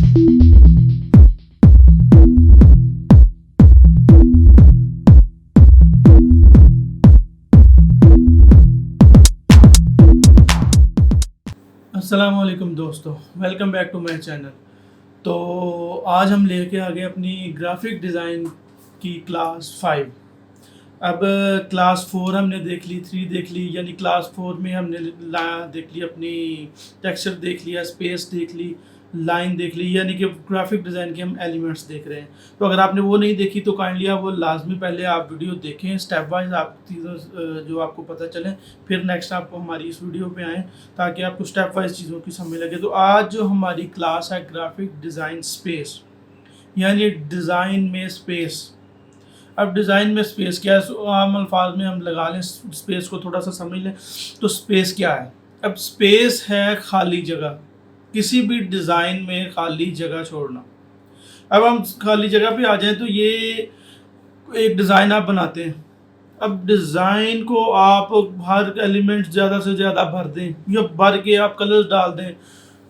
अस्सलामुअलैकुम दोस्तों, welcome back to my channel. तो आज हम लेके आ गए अपनी ग्राफिक डिज़ाइन की क्लास 5। अब क्लास 4 हमने देख ली, 3 देख ली, यानी क्लास 4 में हमने देख ली अपनी टेक्सचर देख लिया, स्पेस देख ली, लाइन देख ली, यानी कि ग्राफिक डिज़ाइन के हम एलिमेंट्स देख रहे हैं। तो अगर आपने वो नहीं देखी तो काइंडली आप वो लाजमी पहले आप वीडियो देखें, स्टेप वाइज आप चीज़ों जो आपको पता चले, फिर नेक्स्ट आप हमारी इस वीडियो पे आएँ ताकि आपको स्टेप वाइज चीज़ों की समझ लगे। तो आज जो हमारी क्लास है ग्राफिक डिज़ाइन स्पेस, यानी डिज़ाइन में स्पेस। अब डिज़ाइन में स्पेस क्या है, आम अल्फाज में हम लगा लें, स्पेस को थोड़ा सा समझ लें। तो स्पेस क्या है? अब स्पेस है खाली जगह, किसी भी डिज़ाइन में खाली जगह छोड़ना। अब हम खाली जगह पे आ जाएं तो ये एक डिज़ाइन आप बनाते हैं। अब डिज़ाइन को आप हर एलिमेंट ज़्यादा से ज़्यादा भर दें या भर के आप कलर्स डाल दें,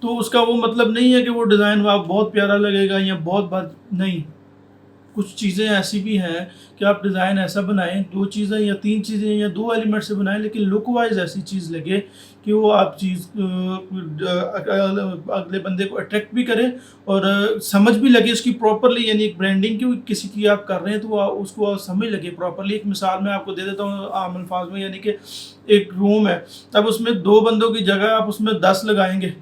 तो उसका वो मतलब नहीं है कि वो डिज़ाइन आप बहुत प्यारा लगेगा या बहुत भर नहीं। कुछ चीज़ें ऐसी भी हैं कि आप डिज़ाइन ऐसा बनाएं, 2 चीज़ें या 3 चीज़ें या 2 एलिमेंट से बनाएं, लेकिन लुक वाइज ऐसी चीज़ लगे कि वो आप चीज़ अगले बंदे को अट्रैक्ट भी करे और समझ भी लगे उसकी प्रॉपरली, यानी एक ब्रांडिंग की किसी की आप कर रहे हैं तो वो उसको समझ लगे प्रॉपरली। एक मिसाल मैं आपको दे देता हूँ आम अल्फाज में, यानी कि एक रूम है, अब उसमें 2 बंदों की जगह आप उसमें 10 लगाएंगे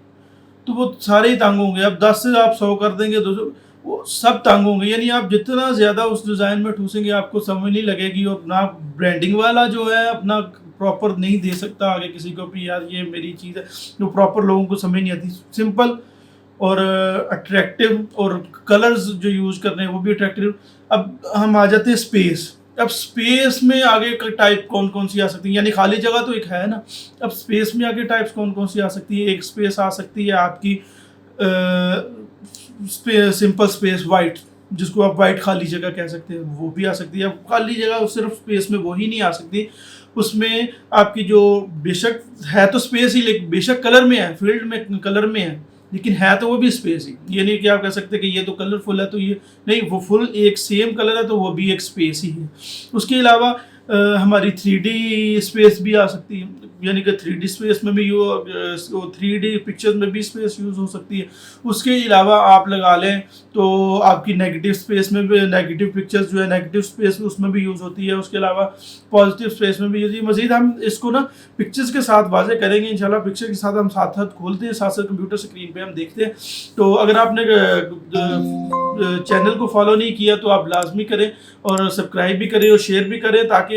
तो वो सारे ही तंग होंगे। अब 10 से आप 100 कर देंगे तो वो सब तंग होंगे, यानी आप जितना ज़्यादा उस डिज़ाइन में ठूसेंगे आपको समझ नहीं लगेगी और ना ब्रांडिंग वाला जो है अपना प्रॉपर नहीं दे सकता आगे किसी को भी, यार ये मेरी चीज़ है, जो प्रॉपर लोगों को समझ नहीं आती। सिंपल और अट्रैक्टिव और कलर्स जो यूज़ कर रहे हैं वो भी अट्रैक्टिव। अब हम आ जाते हैं स्पेस। अब स्पेस में आगे का टाइप कौन कौन सी आ सकती है, यानी खाली जगह तो एक है ना। अब स्पेस में आगे टाइप्स कौन कौन सी आ सकती है? एक स्पेस आ सकती है आपकी सिंपल स्पेस वाइट, जिसको आप वाइट खाली जगह कह सकते हैं, वो भी आ सकती है। खाली जगह सिर्फ स्पेस में वो ही नहीं आ सकती, उसमें आपकी जो बेशक है तो स्पेस ही, लेकिन बेशक कलर में है, फील्ड में कलर में है, लेकिन है तो वो भी स्पेस ही। ये नहीं कि आप कह सकते कि ये तो कलरफुल है तो ये नहीं, वो फुल एक सेम कलर है तो वो भी एक स्पेस ही है। उसके अलावा हमारी 3D स्पेस भी आ सकती है, यानी कि 3D स्पेस में भी 3D पिक्चर्स में भी स्पेस यूज़ हो सकती है। उसके अलावा आप लगा लें तो आपकी नेगेटिव स्पेस में भी, नेगेटिव पिक्चर्स जो है नेगेटिव स्पेस उसमें भी यूज़ होती है। उसके अलावा पॉजिटिव स्पेस में भी यूज़। मज़ीद हम इसको ना पिक्चर्स के साथ वाज़े करेंगे इंशाल्लाह। पिक्चर के साथ हम साथ साथ खोलते हैं, साथ साथ कंप्यूटर स्क्रीन पे हम देखते हैं। तो अगर आपने चैनल को फॉलो नहीं किया तो आप लाजमी करें और सब्सक्राइब भी करें और शेयर भी करें, ताकि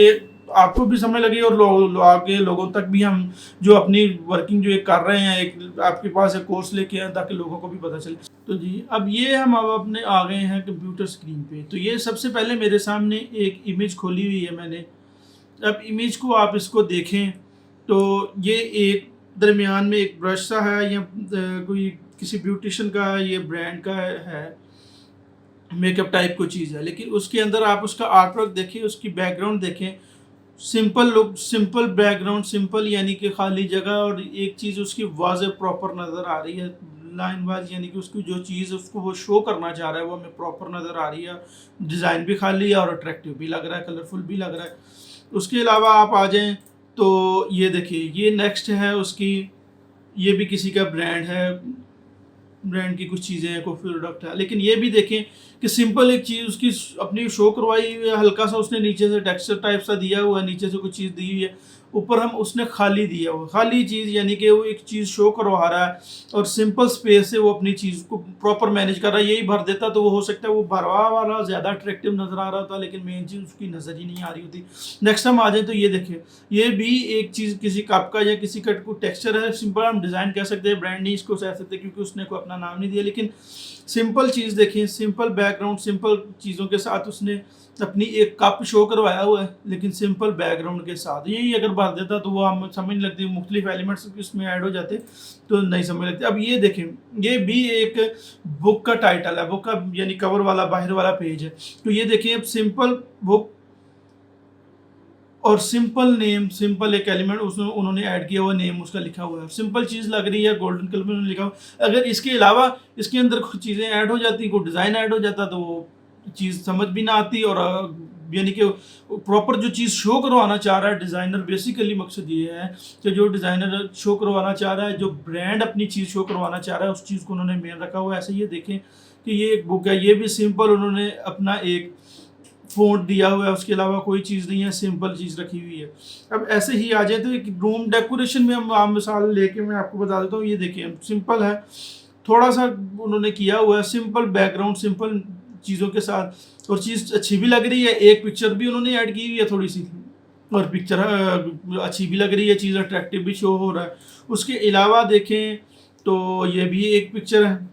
आपको भी समझ लगे और आगे लोगों तक भी हम जो अपनी वर्किंग जो एक कर रहे हैं, एक आपके पास एक कोर्स लेके आए ताकि लोगों को भी पता चले। तो जी अब ये हम अब अपने आ गए हैं कंप्यूटर स्क्रीन पे। तो ये सबसे पहले मेरे सामने एक इमेज खोली हुई है मैंने। अब इमेज को आप इसको देखें तो ये एक दरमियान में एक ब्रश सा है, या कोई किसी ब्यूटिशियन का ये ब्रांड का है, मेकअप टाइप कोई चीज़ है, लेकिन उसके अंदर आप उसका आर्ट वर्क देखें, उसकी बैकग्राउंड देखें। Simple look, simple background, simple यानी कि खाली जगह, और एक चीज़ उसकी वाज़ेह प्रॉपर नज़र आ रही है लाइन वाइज, यानी कि उसकी जो चीज़ उसको वो शो करना चाह रहा है वो हमें प्रॉपर नज़र आ रही है। डिज़ाइन भी खाली है और अट्रैक्टिव भी लग रहा है, कलरफुल भी लग रहा है। उसके अलावा आप आ जाएँ तो ये देखिए, ये नेक्स्ट है उसकी, ये भी किसी का ब्रांड है, ब्रांड की कुछ चीज़ें हैं, कोई प्रोडक्ट है, लेकिन ये भी देखें कि सिंपल एक चीज़ उसकी अपनी शो करवाई हुई है। हल्का सा उसने नीचे से टेक्सचर टाइप सा दिया हुआ है, नीचे से कुछ चीज़ दी हुई है, ऊपर हम उसने खाली दिया हुआ, खाली चीज़, यानी कि वो एक चीज़ शो करवा रहा है और सिंपल स्पेस से वो अपनी चीज़ को प्रॉपर मैनेज कर रहा है। यही भर देता तो वो हो सकता है वो भरवा वाला ज़्यादा अट्रैक्टिव नज़र आ रहा था, लेकिन मेन चीज़ उसकी नज़र ही नहीं आ रही होती। नेक्स्ट हम आ जाए तो ये देखिए, ये भी एक चीज़ किसी कप का या किसी का कोई टेक्सचर है, सिंपल हम डिज़ाइन कह सकते हैं, ब्रांड नहीं इसको कह सकते क्योंकि उसने कोई अपना नाम नहीं दिया, लेकिन सिंपल चीज़ देखें, सिंपल बैकग्राउंड, सिंपल चीज़ों के साथ उसने अपनी एक कप शो करवाया हुआ है, लेकिन सिंपल बैकग्राउंड के साथ। यही अगर भर देता तो वो हम समझ लगती, मुख्तलिफ एलिमेंट्स इसमें ऐड हो जाते तो नहीं समझ लगते। अब ये देखें, ये भी एक बुक का टाइटल है, बुक का यानी कवर वाला बाहर वाला पेज है। तो ये देखिए, अब सिंपल बुक और सिंपल नेम, सिंपल एक एलिमेंट उसमें उन्होंने ऐड किया हुआ, नेम उसका लिखा हुआ है, सिंपल चीज़ लग रही है, गोल्डन कलर में उन्होंने लिखा हुआ। अगर इसके अलावा इसके अंदर कुछ चीज़ें ऐड हो जाती, कोई डिज़ाइन ऐड हो जाता, तो वो चीज़ समझ भी ना आती। और यानी कि प्रॉपर जो चीज़ शो करवाना चाह रहा है डिज़ाइनर, बेसिकली मकसद ये है कि जो डिज़ाइनर शो करवाना चाह रहा है, जो ब्रांड अपनी चीज़ शो करवाना चाह रहा है, उस चीज़ को उन्होंने मेन रखा हुआ है। ऐसे ये देखें कि ये एक बुक है, ये भी सिंपल उन्होंने अपना एक फ़ॉन्ट दिया हुआ है, उसके अलावा कोई चीज़ नहीं है, सिंपल चीज़ रखी हुई है। अब ऐसे ही आ जाए तो एक रूम डेकोरेशन में हम आम मिसाल लेके मैं आपको बता देता हूँ। ये देखिए सिंपल है, थोड़ा-सा उन्होंने किया हुआ है, सिंपल बैकग्राउंड, सिंपल चीज़ों के साथ, और चीज़ अच्छी भी लग रही है। एक पिक्चर भी उन्होंने ऐड की हुई है थोड़ी-सी, और पिक्चर अच्छी भी लग रही है, चीज़ अट्रैक्टिव भी शो हो रहा है। उसके अलावा देखें तो ये भी एक पिक्चर है,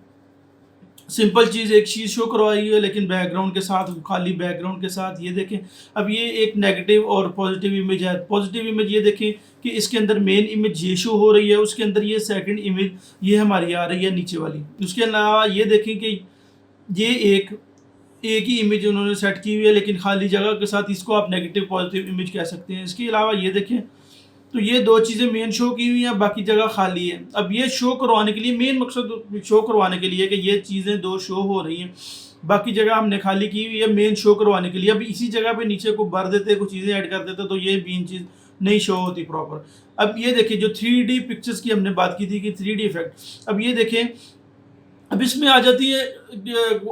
सिंपल चीज़, एक चीज़ शो करवाई है लेकिन बैकग्राउंड के साथ, खाली बैकग्राउंड के साथ। ये देखें, अब ये एक नेगेटिव और पॉजिटिव इमेज है। पॉजिटिव इमेज ये देखें कि इसके अंदर मेन इमेज ये शो हो रही है, उसके अंदर ये सेकंड इमेज ये हमारी आ रही है नीचे वाली। उसके अलावा ये देखें कि ये एक ही इमेज उन्होंने सेट की हुई है लेकिन खाली जगह के साथ, इसको आप नेगेटिव पॉजिटिव इमेज कह सकते हैं। इसके अलावा ये देखें तो ये दो चीज़ें मेन शो की हुई हैं, बाकी जगह खाली है। अब ये शो करवाने के लिए, मेन मकसद शो करवाने के लिए कि ये चीज़ें दो शो हो रही हैं, बाकी जगह हमने खाली की हुई है मेन शो करवाने के लिए। अब इसी जगह पे नीचे को भर देते, कुछ चीज़ें ऐड कर देते, तो ये मेन चीज़ नहीं शो होती प्रॉपर। अब ये देखिए, जो 3D पिक्चर्स की हमने बात की थी कि 3D इफेक्ट, अब ये देखें, अब इसमें आ जाती है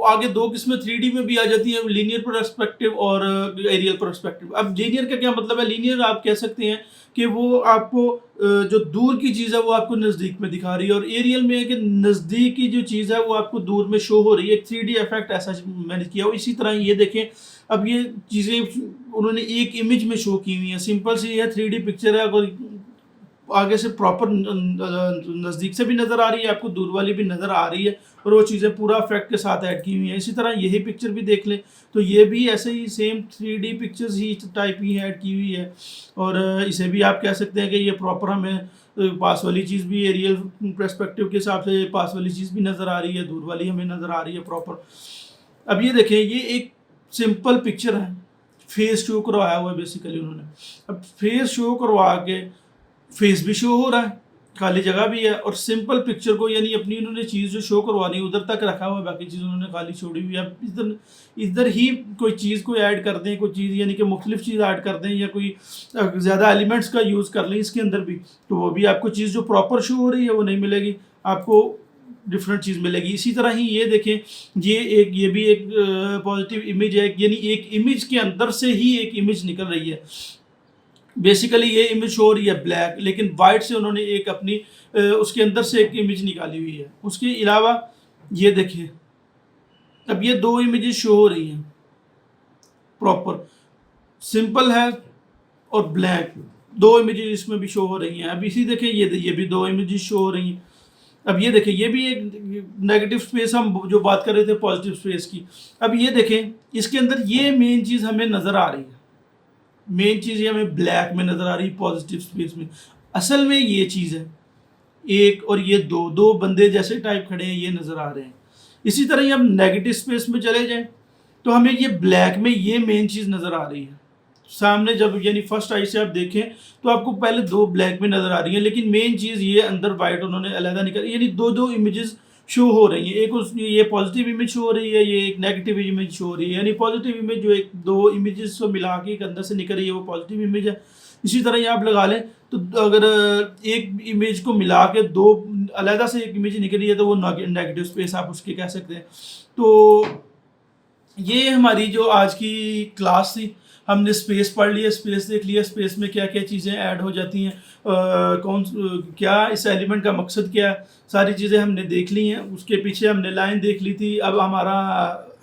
आगे दो किस्में 3D में भी आ जाती है, लीनियर पर्सपेक्टिव और एरियल पर्सपेक्टिव। अब लीनियर का क्या मतलब है? लीनियर आप कह सकते हैं कि वो आपको जो दूर की चीज़ है वो आपको नज़दीक में दिखा रही है, और एरियल में है कि नज़दीक की जो चीज़ है वो आपको दूर में शो हो रही है। एक 3D इफेक्ट ऐसा मैंने किया हुआ। इसी तरह ये देखें, अब ये चीज़ें उन्होंने एक इमेज में शो की हुई हैं, सिंपल सी है 3D पिक्चर है, अगर आगे से प्रॉपर नज़दीक से भी नज़र आ रही है आपको, दूर वाली भी नज़र आ रही है, और वो चीज़ें पूरा इफेक्ट के साथ ऐड की हुई हैं। इसी तरह यही पिक्चर भी देख लें तो ये भी ऐसे ही सेम 3D पिक्चर्स ही टाइप ही ऐड की हुई है, और इसे भी आप कह सकते हैं कि ये प्रॉपर हमें पास वाली चीज़ भी एरियल पर्सपेक्टिव के हिसाब से पास वाली चीज़ भी नज़र आ रही है, दूर वाली हमें नज़र आ रही है प्रॉपर। अब ये देखें, ये एक सिंपल पिक्चर है, फेस शो करवाया हुआ है बेसिकली उन्होंने। अब फेस शो करवा के फेस भी शो हो रहा है, खाली जगह भी है, और सिंपल पिक्चर को, यानी अपनी उन्होंने चीज़ जो शो करवानी है उधर तक रखा हुआ है, बाकी चीज़ उन्होंने खाली छोड़ी हुई है। अब इधर इधर ही कोई चीज़ को ऐड कर दें, कोई चीज़ यानी कि मुख्तलिफ चीज़ ऐड कर दें, या कोई ज़्यादा एलिमेंट्स का यूज़ कर लें इसके अंदर भी, तो वो भी आपको चीज़ जो प्रॉपर शो हो रही है वो नहीं मिलेगी, आपको डिफरेंट चीज़ मिलेगी। इसी तरह ही ये देखें, ये भी एक पॉजिटिव इमेज है, यानी एक इमेज के अंदर से ही एक इमेज निकल रही है। बेसिकली ये इमेज शो हो रही है ब्लैक, लेकिन वाइट से उन्होंने एक अपनी उसके अंदर से एक इमेज निकाली हुई है। उसके अलावा ये देखिए, अब ये दो इमेजेस शो हो रही हैं प्रॉपर, सिंपल है और ब्लैक, दो इमेजेस इसमें भी शो हो रही हैं। अब इसी देखें, ये भी दो इमेजेस शो हो रही हैं। अब ये देखें, ये भी एक नेगेटिव स्पेस, हम जो बात कर रहे थे पॉजिटिव स्पेस की। अब ये देखें, इसके अंदर ये मेन चीज़ हमें नज़र आ रही है, मेन चीज़ ये हमें ब्लैक में नज़र आ रही है पॉजिटिव स्पेस में। असल में ये चीज़ है एक, और ये दो दो बंदे जैसे टाइप खड़े हैं, ये नज़र आ रहे हैं। इसी तरह ही हम नेगेटिव स्पेस में चले जाएं तो हमें ये ब्लैक में ये मेन चीज़ नज़र आ रही है सामने। जब यानी फर्स्ट आई से आप देखें तो आपको पहले दो ब्लैक में नज़र आ रही है, लेकिन मेन चीज़ ये अंदर वाइट उन्होंने अलग निकाली, यानी दो दो इमेजेस शो हो रही है। एक ये पॉजिटिव इमेज शो हो रही है, ये एक नेगेटिव इमेज शो हो रही है, यानी पॉजिटिव इमेज जो एक दो इमेजेस को मिला के एक अंदर से निकल रही है वो पॉजिटिव इमेज है। इसी तरह ये आप लगा लें तो अगर एक इमेज को मिला के दो अलग से एक इमेज निकल रही है तो वो नेगेटिव स्पेस आप उसके कह सकते हैं। तो ये हमारी जो आज की क्लास थी, हमने स्पेस पढ़ लिया, स्पेस देख लिया, स्पेस में क्या क्या चीज़ें ऐड हो जाती हैं, क्या इस एलिमेंट का मकसद क्या है, सारी चीज़ें हमने देख ली हैं। उसके पीछे हमने लाइन देख ली थी, अब हमारा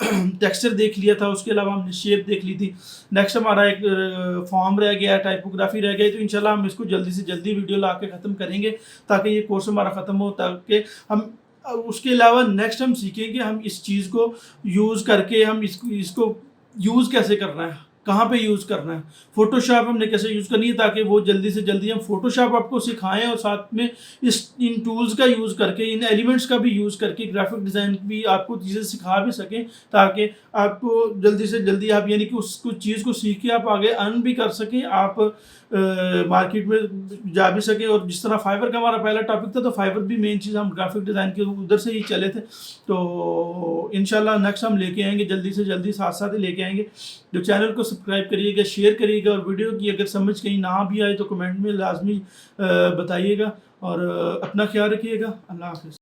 टेक्सचर देख लिया था, उसके अलावा हमने शेप देख ली थी। नेक्स्ट हमारा एक फॉर्म रह गया, टाइपोग्राफी रह गई, तो इंशाल्लाह हम इसको जल्दी से जल्दी वीडियो ला के ख़त्म करेंगे ताकि ये कोर्स हमारा ख़त्म हो, ताकि हम उसके अलावा नेक्स्ट हम सीखेंगे हम इस चीज़ को यूज़ करके हम इसको यूज़ कैसे करना है। कहाँ पे यूज़ करना है, फ़ोटोशॉप हमने कैसे यूज़ करनी है, ताकि वो जल्दी से जल्दी हम फ़ोटोशॉप आपको सिखाएं और साथ में इन टूल्स का यूज़ करके, इन एलिमेंट्स का भी यूज़ करके ग्राफिक डिज़ाइन भी आपको चीज़ें सिखा भी सकें, ताकि आपको जल्दी से जल्दी आप यानी कि उस कुछ चीज़ को सीख के आप आगे अर्न भी कर सकें, आप मार्केट में जा भी सकें। और जिस तरह फाइवर का हमारा पहला टॉपिक था, तो फाइवर भी मेन चीज़ हम ग्राफिक डिज़ाइन के उधर से ही चले थे। तो इंशाल्लाह नेक्स्ट हम लेके आएंगे, जल्दी से जल्दी साथ साथ ही लेके आएंगे। जो चैनल को सब्सक्राइब करिएगा, शेयर करिएगा, और वीडियो की अगर समझ कहीं ना भी आए तो कमेंट में लाजमी बताइएगा, और अपना ख्याल रखिएगा। अल्लाह हाफ़िज़।